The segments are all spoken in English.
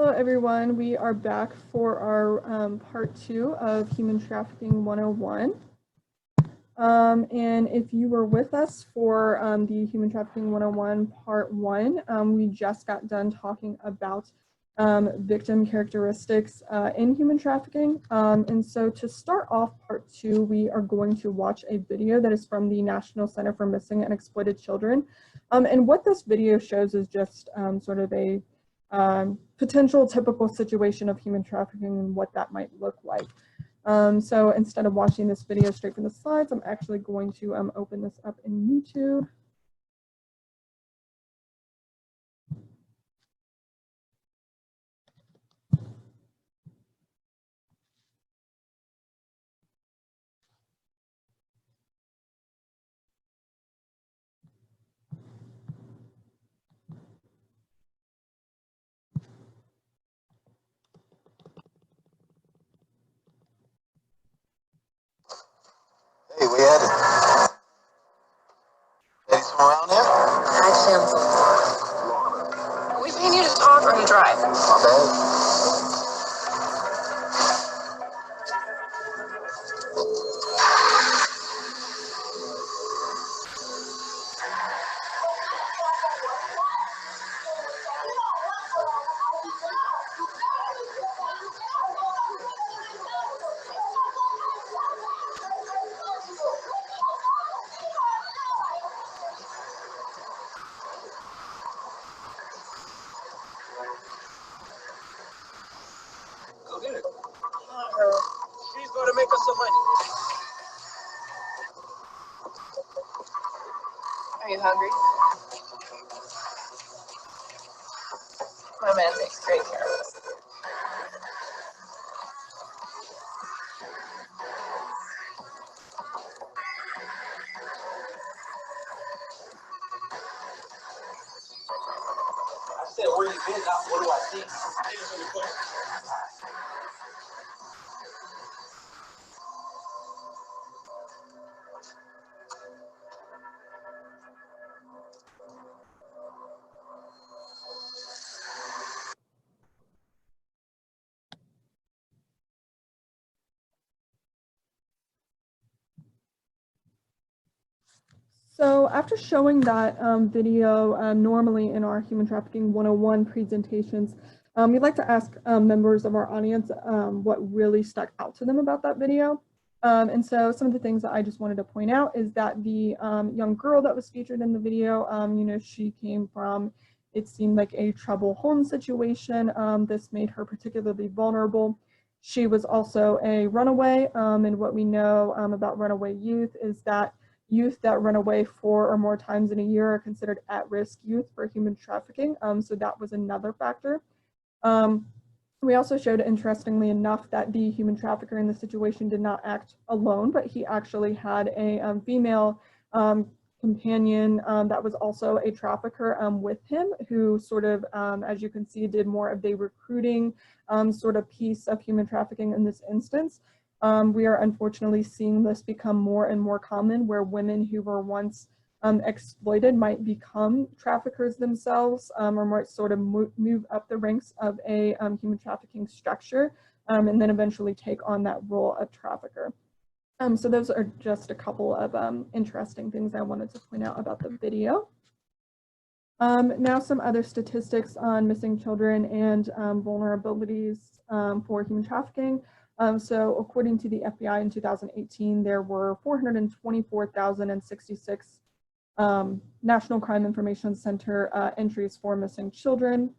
Hello everyone, we are back for our part 2 of Human Trafficking 101. And if you were with us for the Human Trafficking 101 part 1, we just got done talking about victim characteristics in human trafficking. And so to start off part 2, we are going to watch a video that is from the National Center for Missing and Exploited Children. And what this video shows is just sort of a potential typical situation of human trafficking and what that might look like. So instead of watching this video straight from the slides, I'm actually going to open this up in YouTube. Hey, where you headed? Heading somewhere around here? Actually, are we paying you to talk or to drive? My bad. Go get it. She's going to make us some money. Are you hungry? My man takes great care of us. I said, where you been? Not what do I see? So after showing that video, normally in our Human Trafficking 101 presentations, we'd like to ask members of our audience what really stuck out to them about that video. And so some of the things that I just wanted to point out is that the young girl that was featured in the video, she came from, it seemed like a troubled home situation. This made her particularly vulnerable. She was also a runaway, and what we know about runaway youth is that youth that run away 4 or more times in a year are considered at-risk youth for human trafficking. So that was another factor. We also showed, interestingly enough, that the human trafficker in the situation did not act alone, but he actually had a female companion that was also a trafficker with him, who sort of, as you can see, did more of the recruiting sort of piece of human trafficking in this instance. We are unfortunately seeing this become more and more common, where women who were once exploited might become traffickers themselves, or might sort of move up the ranks of a human trafficking structure, and then eventually take on that role of trafficker. So those are just a couple of interesting things I wanted to point out about the video. Now some other statistics on missing children and vulnerabilities for human trafficking. So according to the FBI in 2018, there were 424,066 National Crime Information Center entries for missing children.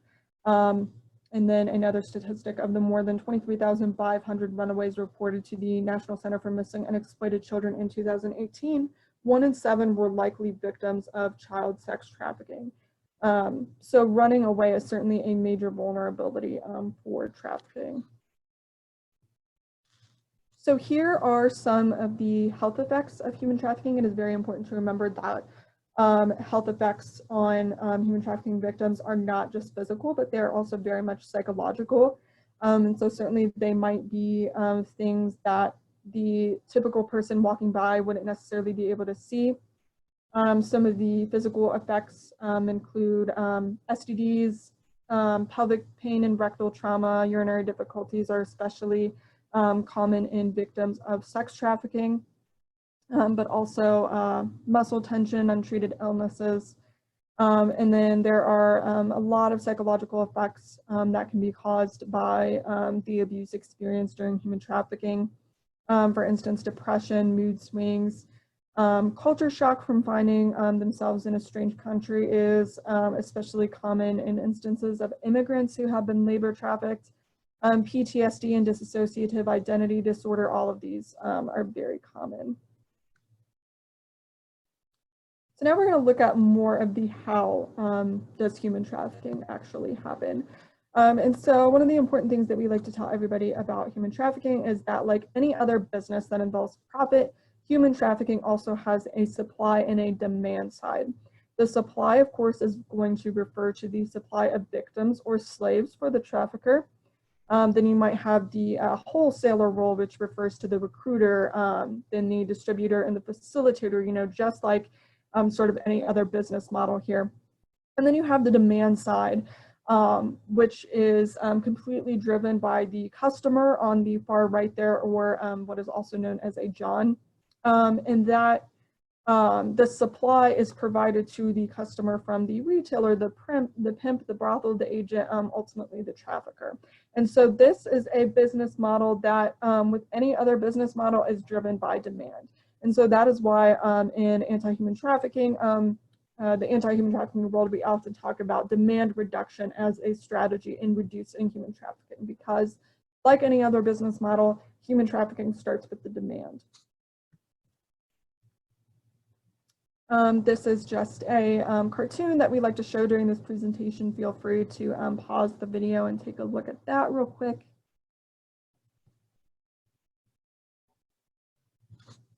And then another statistic of the more than 23,500 runaways reported to the National Center for Missing and Exploited Children in 2018, 1 in 7 were likely victims of child sex trafficking. So running away is certainly a major vulnerability for trafficking. So here are some of the health effects of human trafficking. It is very important to remember that health effects on human trafficking victims are not just physical, but they're also very much psychological. And so certainly they might be things that the typical person walking by wouldn't necessarily be able to see. Some of the physical effects include STDs, pelvic pain and rectal trauma, urinary difficulties are especially common in victims of sex trafficking, but also muscle tension, untreated illnesses. And then there are a lot of psychological effects that can be caused by the abuse experienced during human trafficking. For instance, depression, mood swings, culture shock from finding themselves in a strange country is especially common in instances of immigrants who have been labor trafficked. PTSD and dissociative identity disorder, all of these are very common. So now we're going to look at more of the how does human trafficking actually happen. And so one of the important things that we like to tell everybody about human trafficking is that, like any other business that involves profit, human trafficking also has a supply and a demand side. The supply, of course, is going to refer to the supply of victims or slaves for the trafficker. Then you might have the wholesaler role, which refers to the recruiter, then the distributor and the facilitator, you know, just like sort of any other business model here. And then you have the demand side, which is completely driven by the customer on the far right there, or what is also known as a John. And that the supply is provided to the customer from the retailer, the pimp, the brothel, the agent, ultimately the trafficker. And so this is a business model that, with any other business model, is driven by demand. And so that is why in anti-human trafficking, the anti-human trafficking world, we often talk about demand reduction as a strategy in reducing human trafficking, because like any other business model, human trafficking starts with the demand. This is just a cartoon that we like to show during this presentation. Feel free to pause the video and take a look at that real quick.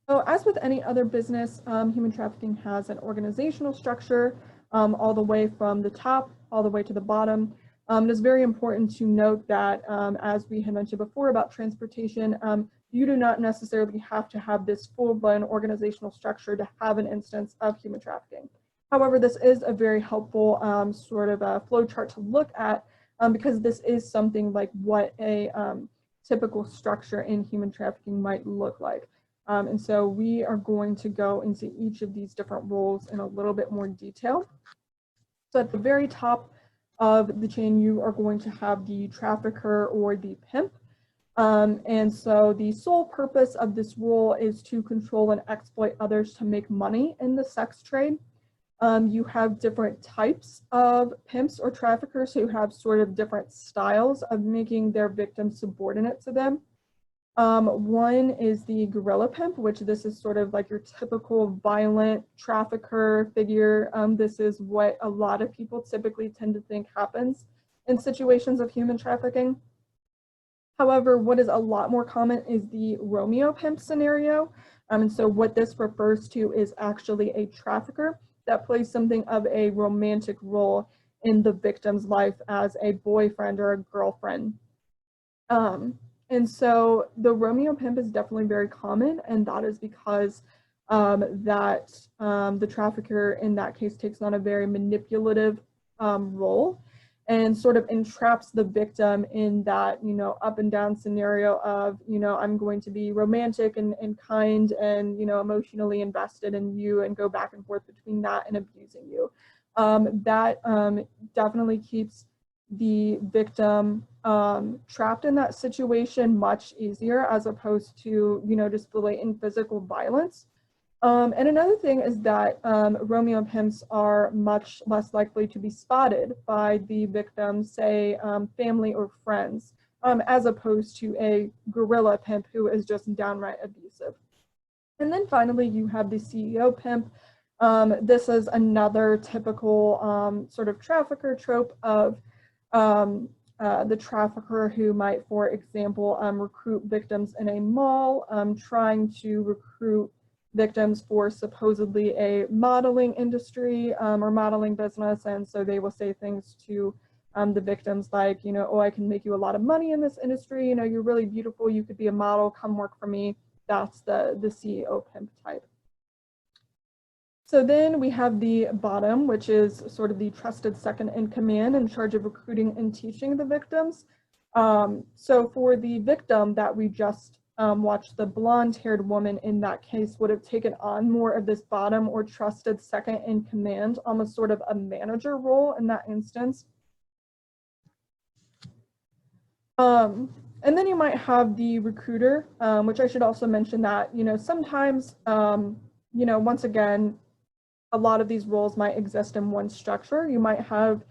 So as with any other business, human trafficking has an organizational structure all the way from the top all the way to the bottom. It is very important to note that, as we had mentioned before about transportation, you do not necessarily have to have this full-blown organizational structure to have an instance of human trafficking. However, this is a very helpful sort of a flow chart to look at, because this is something like what a typical structure in human trafficking might look like. And so we are going to go into each of these different roles in a little bit more detail. So at the very top of the chain, you are going to have the trafficker or the pimp. And so the sole purpose of this role is to control and exploit others to make money in the sex trade. You have different types of pimps or traffickers who have sort of different styles of making their victims subordinate to them. One is the guerrilla pimp, which this is sort of like your typical violent trafficker figure. This is what a lot of people typically tend to think happens in situations of human trafficking. However, what is a lot more common is the Romeo pimp scenario. And so what this refers to is actually a trafficker that plays something of a romantic role in the victim's life as a boyfriend or a girlfriend. And so the Romeo pimp is definitely very common, and that is because the trafficker in that case takes on a very manipulative role and sort of entraps the victim in that, you know, up and down scenario of, you know, I'm going to be romantic and kind and, you know, emotionally invested in you, and go back and forth between that and abusing you. That definitely keeps the victim trapped in that situation much easier, as opposed to, you know, just blatant physical violence. And another thing is that Romeo pimps are much less likely to be spotted by the victim's, say, family or friends, as opposed to a guerrilla pimp who is just downright abusive. And then finally, you have the CEO pimp. This is another typical sort of trafficker trope of the trafficker who might, for example, recruit victims in a mall, trying to recruit victims for supposedly a modeling industry or modeling business. And so they will say things to the victims like, you know, oh, I can make you a lot of money in this industry. You know, you're really beautiful. You could be a model. Come work for me. That's the CEO pimp type. So then we have the bottom, which is sort of the trusted second in command in charge of recruiting and teaching the victims. So for the victim that we just watched, the blonde-haired woman in that case would have taken on more of this bottom or trusted second in command, almost sort of a manager role in that instance. And then you might have the recruiter, which I should also mention that, sometimes, once again, a lot of these roles might exist in one structure. You might have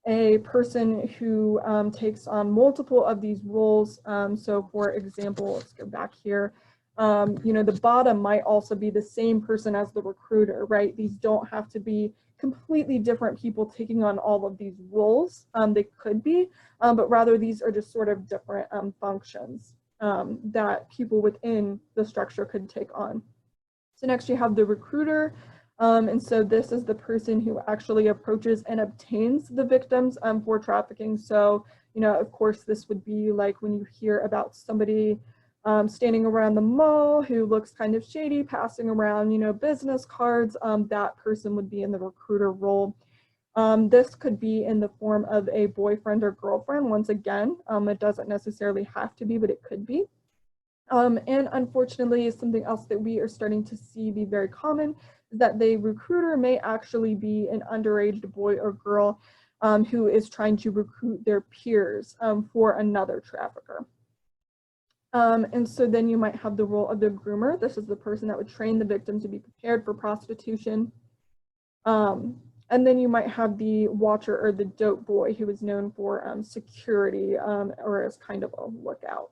a person who takes on multiple of these roles. So for example, let's go back here. The bottom might also be the same person as the recruiter, right? These don't have to be completely different people taking on all of these roles. They could be, but rather these are just sort of different functions that people within the structure could take on. So next you have the recruiter. And so this is the person who actually approaches and obtains the victims for trafficking. So, of course, this would be like when you hear about somebody standing around the mall who looks kind of shady, passing around, business cards. That person would be in the recruiter role. This could be in the form of a boyfriend or girlfriend. Once again, it doesn't necessarily have to be, but it could be. And unfortunately, something else that we are starting to see be very common is that the recruiter may actually be an underage boy or girl who is trying to recruit their peers for another trafficker. And so then you might have the role of the groomer. This is the person that would train the victim to be prepared for prostitution. And then you might have the watcher or the dope boy who is known for security or as kind of a lookout.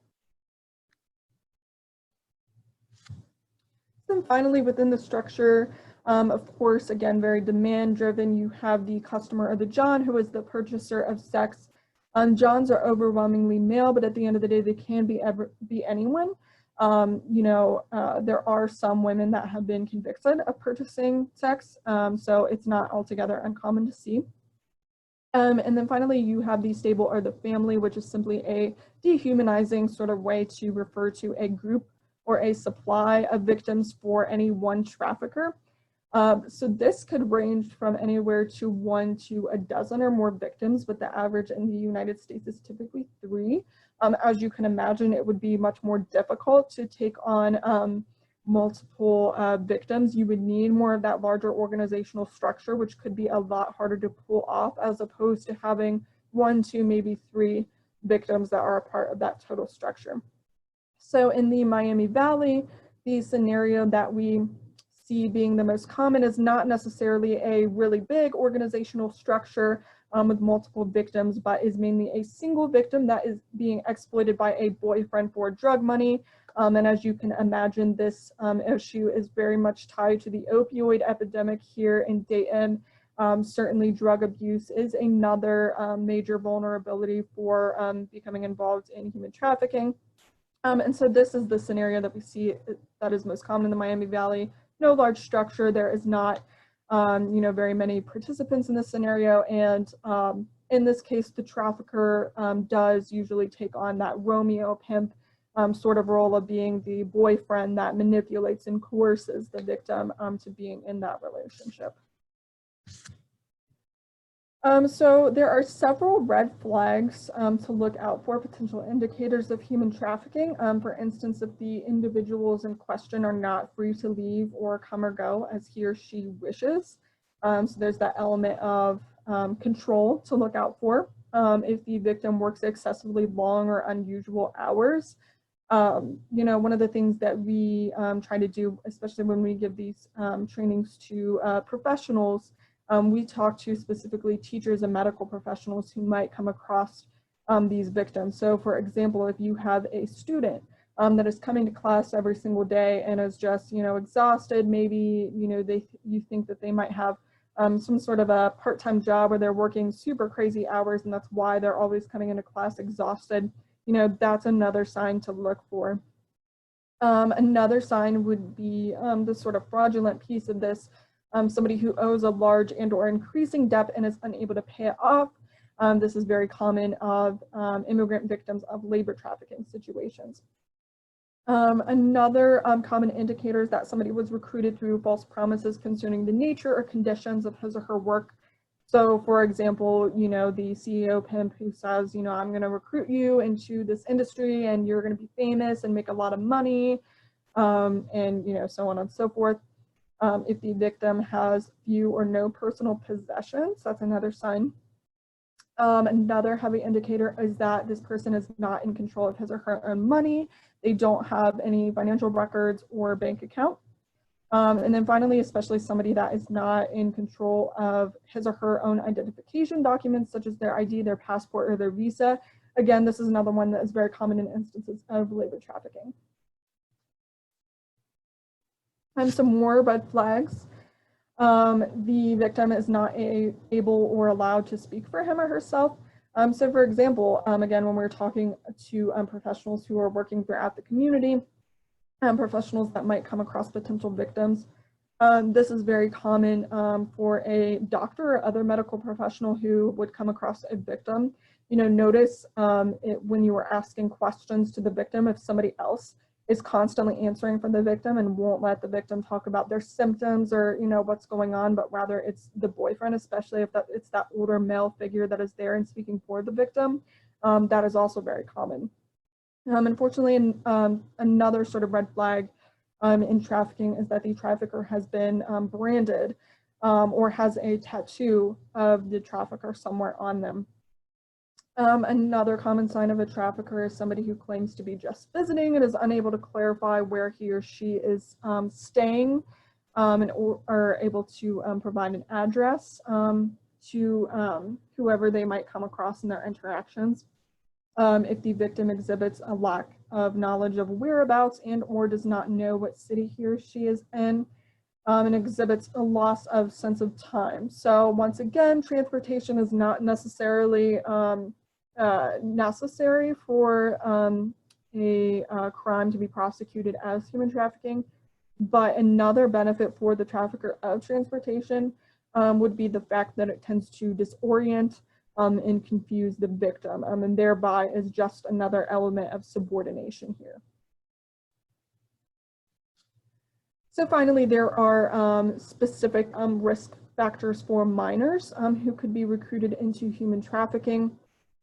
And finally, within the structure, of course, again, very demand-driven, you have the customer or the John, who is the purchaser of sex. Johns are overwhelmingly male, but at the end of the day, they can be anyone. There are some women that have been convicted of purchasing sex, so it's not altogether uncommon to see. And then finally, you have the stable or the family, which is simply a dehumanizing sort of way to refer to a group or a supply of victims for any one trafficker. So this could range from anywhere to 1 to a dozen or more victims, but the average in the United States is typically 3. As you can imagine, it would be much more difficult to take on multiple victims. You would need more of that larger organizational structure, which could be a lot harder to pull off as opposed to having 1, 2, maybe 3 victims that are a part of that total structure. So in the Miami Valley, the scenario that we see being the most common is not necessarily a really big organizational structure with multiple victims, but is mainly a single victim that is being exploited by a boyfriend for drug money. And as you can imagine, this issue is very much tied to the opioid epidemic here in Dayton. Certainly drug abuse is another major vulnerability for becoming involved in human trafficking. And so this is the scenario that we see that is most common in the Miami Valley. No large structure. There is not, very many participants in this scenario. And in this case, the trafficker does usually take on that Romeo pimp sort of role of being the boyfriend that manipulates and coerces the victim to being in that relationship. So there are several red flags to look out for, potential indicators of human trafficking. For instance, if the individuals in question are not free to leave or come or go as he or she wishes. So there's that element of control to look out for. If the victim works excessively long or unusual hours. One of the things that we try to do, especially when we give these trainings to professionals, we talk to specifically teachers and medical professionals who might come across these victims. So for example, if you have a student that is coming to class every single day and is just, exhausted, maybe, you think that they might have some sort of a part-time job where they're working super crazy hours and that's why they're always coming into class exhausted, that's another sign to look for. Another sign would be the sort of fraudulent piece of this. Somebody who owes a large and or increasing debt and is unable to pay it off. This is very common of immigrant victims of labor trafficking situations. Another common indicator is that somebody was recruited through false promises concerning the nature or conditions of his or her work. So for example, the CEO pimp who says, I'm going to recruit you into this industry and you're going to be famous and make a lot of money, and so on and so forth. If the victim has few or no personal possessions, that's another sign. Another heavy indicator is that this person is not in control of his or her own money. They don't have any financial records or bank account. And then finally, especially somebody that is not in control of his or her own identification documents, such as their ID, their passport, or their visa. Again, this is another one that is very common in instances of labor trafficking. And some more red flags. The victim is not able or allowed to speak for him or herself. So for example, again, when we're talking to professionals who are working throughout the community, professionals that might come across potential victims, this is very common for a doctor or other medical professional who would come across a victim. Notice when you are asking questions to the victim, if somebody else is constantly answering for the victim and won't let the victim talk about their symptoms or what's going on, but rather it's the boyfriend, especially if it's that older male figure that is there and speaking for the victim. That is also very common. Unfortunately, another sort of red flag in trafficking is that the trafficker has been branded or has a tattoo of the trafficker somewhere on them. Another common sign of a trafficker is somebody who claims to be just visiting and is unable to clarify where he or she is staying, and are able to provide an address to whoever they might come across in their interactions. If the victim exhibits a lack of knowledge of whereabouts and or does not know what city he or she is in, and exhibits a loss of sense of time. So once again, transportation is not necessarily necessary for a crime to be prosecuted as human trafficking, but another benefit for the trafficker of transportation would be the fact that it tends to disorient and confuse the victim, and thereby is just another element of subordination here. So finally, there are specific risk factors for minors who could be recruited into human trafficking.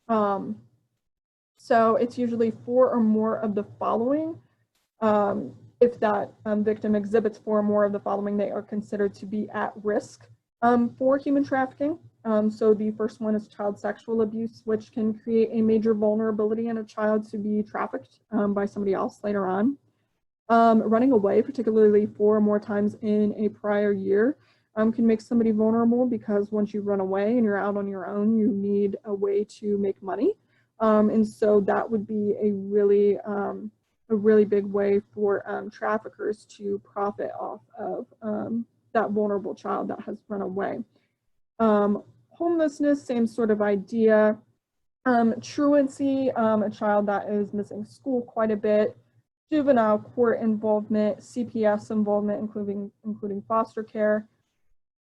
So it's usually 4 or more of the following. If that victim exhibits 4 or more of the following, they are considered to be at risk for human trafficking. So the first one is child sexual abuse, which can create a major vulnerability in a child to be trafficked by somebody else later on. Running away, particularly 4 or more times in a prior year, can make somebody vulnerable because once you run away and you're out on your own, you need a way to make money. And so that would be a really big way for traffickers to profit off of that vulnerable child that has run away. Homelessness, same sort of idea. Truancy, a child that is missing school quite a bit. Juvenile court involvement, CPS involvement, including foster care.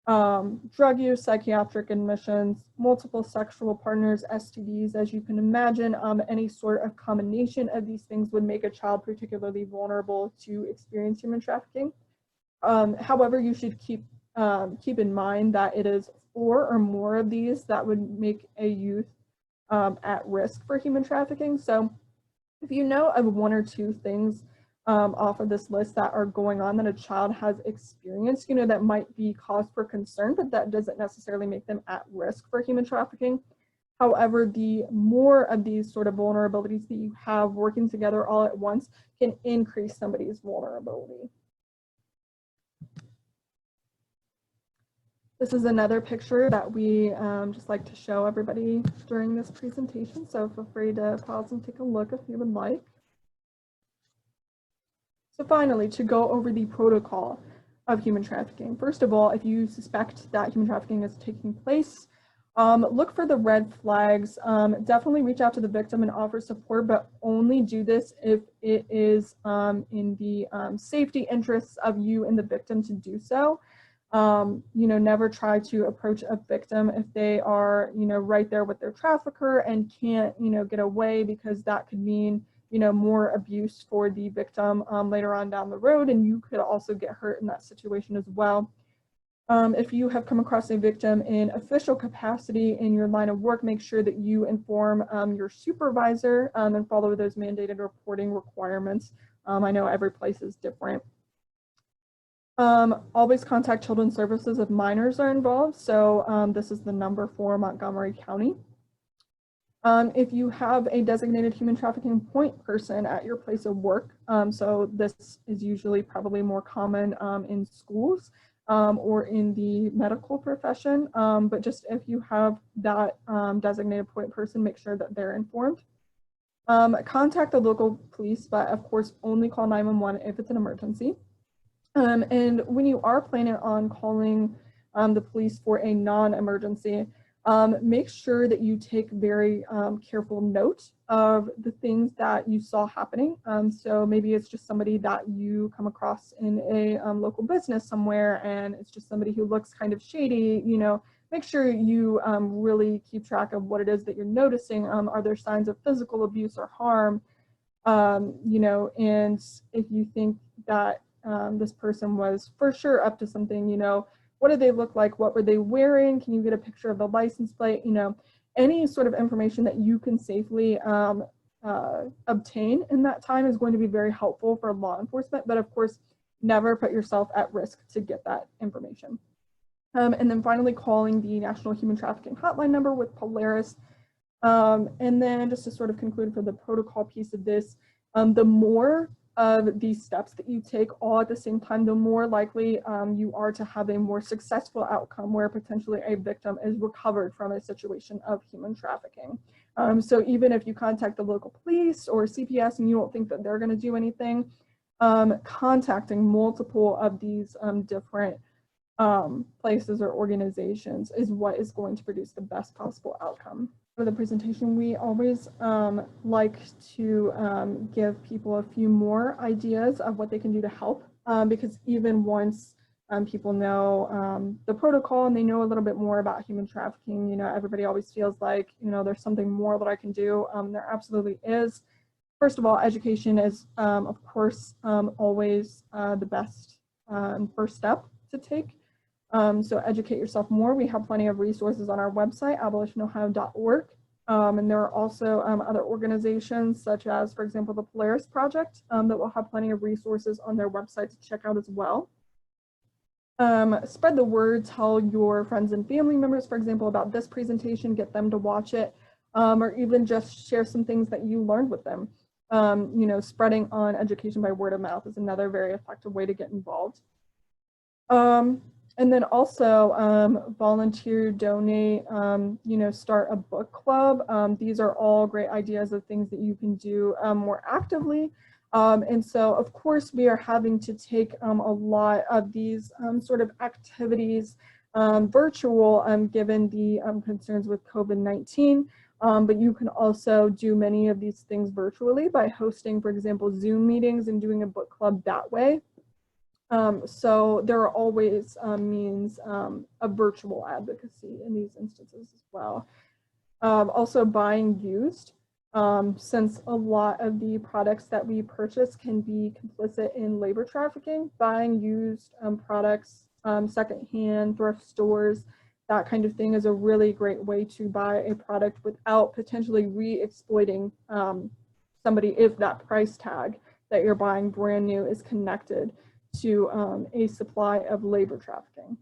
Drug use, psychiatric admissions, multiple sexual partners, STDs. As you can imagine, any sort of combination of these things would make a child particularly vulnerable to experience human trafficking. However, you should keep in mind that it is 4 or more of these that would make a youth at risk for human trafficking. So if you know of 1 or 2 things off of this list that are going on that a child has experienced, that might be cause for concern, but that doesn't necessarily make them at risk for human trafficking. However, the more of these sort of vulnerabilities that you have working together all at once can increase somebody's vulnerability. This is another picture that we just like to show everybody during this presentation, so feel free to pause and take a look if you would like. So finally, to go over the protocol of human trafficking. First of all, if you suspect that human trafficking is taking place, look for the red flags. Definitely reach out to the victim and offer support, but only do this if it is in the safety interests of you and the victim to do so. Never try to approach a victim if they are, right there with their trafficker and can't, get away, because that could mean more abuse for the victim later on down the road, and you could also get hurt in that situation as well. If you have come across a victim in official capacity in your line of work, make sure that you inform your supervisor and follow those mandated reporting requirements. I know every place is different. Always contact Children's Services if minors are involved. So this is the number for Montgomery County. If you have a designated human trafficking point person at your place of work, so this is usually probably more common in schools or in the medical profession, but just if you have that designated point person, make sure that they're informed. Contact the local police, but of course only call 911 if it's an emergency. And when you are planning on calling the police for a non-emergency, make sure that you take very careful note of the things that you saw happening. So maybe it's just somebody that you come across in a local business somewhere, and it's just somebody who looks kind of shady. Make sure you really keep track of what it is that you're noticing. Are there signs of physical abuse or harm? And if you think that this person was for sure up to something, what did they look like? What were they wearing? Can you get a picture of the license plate? Any sort of information that you can safely obtain in that time is going to be very helpful for law enforcement. But of course, never put yourself at risk to get that information. And then finally, calling the National Human Trafficking Hotline number with Polaris. And then just to sort of conclude for the protocol piece of this, the more of these steps that you take all at the same time, the more likely you are to have a more successful outcome where potentially a victim is recovered from a situation of human trafficking. So even if you contact the local police or CPS and you don't think that they're going to do anything, contacting multiple of these different places or organizations is what is going to produce the best possible outcome. For the presentation, we always like to give people a few more ideas of what they can do to help, because even once people know the protocol and they know a little bit more about human trafficking, everybody always feels like, there's something more that I can do. There absolutely is. First of all, education is, of course, always the best first step to take. So educate yourself more. We have plenty of resources on our website, abolitionohio.org. And there are also other organizations such as, for example, the Polaris Project that will have plenty of resources on their website to check out as well. Spread the word, tell your friends and family members, for example, about this presentation, get them to watch it, or even just share some things that you learned with them. Spreading on education by word of mouth is another very effective way to get involved. And then also volunteer, donate, start a book club. These are all great ideas of things that you can do more actively. And so, of course, we are having to take a lot of these sort of activities virtual, given the concerns with COVID-19. But you can also do many of these things virtually by hosting, for example, Zoom meetings and doing a book club that way. So there are always means of virtual advocacy in these instances as well. Also buying used, since a lot of the products that we purchase can be complicit in labor trafficking. Buying used products, secondhand, thrift stores, that kind of thing is a really great way to buy a product without potentially re-exploiting somebody if that price tag that you're buying brand new is connected to a supply of labor trafficking.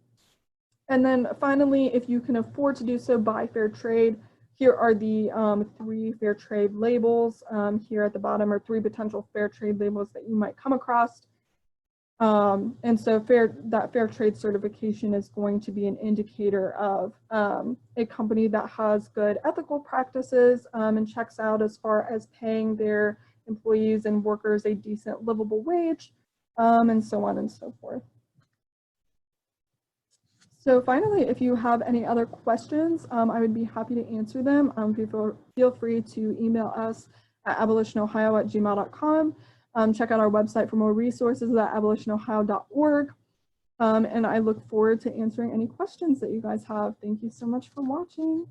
And then finally, if you can afford to do so, buy fair trade. Here are the 3 fair trade labels. Here at the bottom are 3 potential fair trade labels that you might come across. And so that fair trade certification is going to be an indicator of a company that has good ethical practices and checks out as far as paying their employees and workers a decent livable wage, and so on and so forth. So finally, if you have any other questions, I would be happy to answer them. Feel free to email us at abolitionohio@gmail.com. Check out our website for more resources at abolitionohio.org. And I look forward to answering any questions that you guys have. Thank you so much for watching.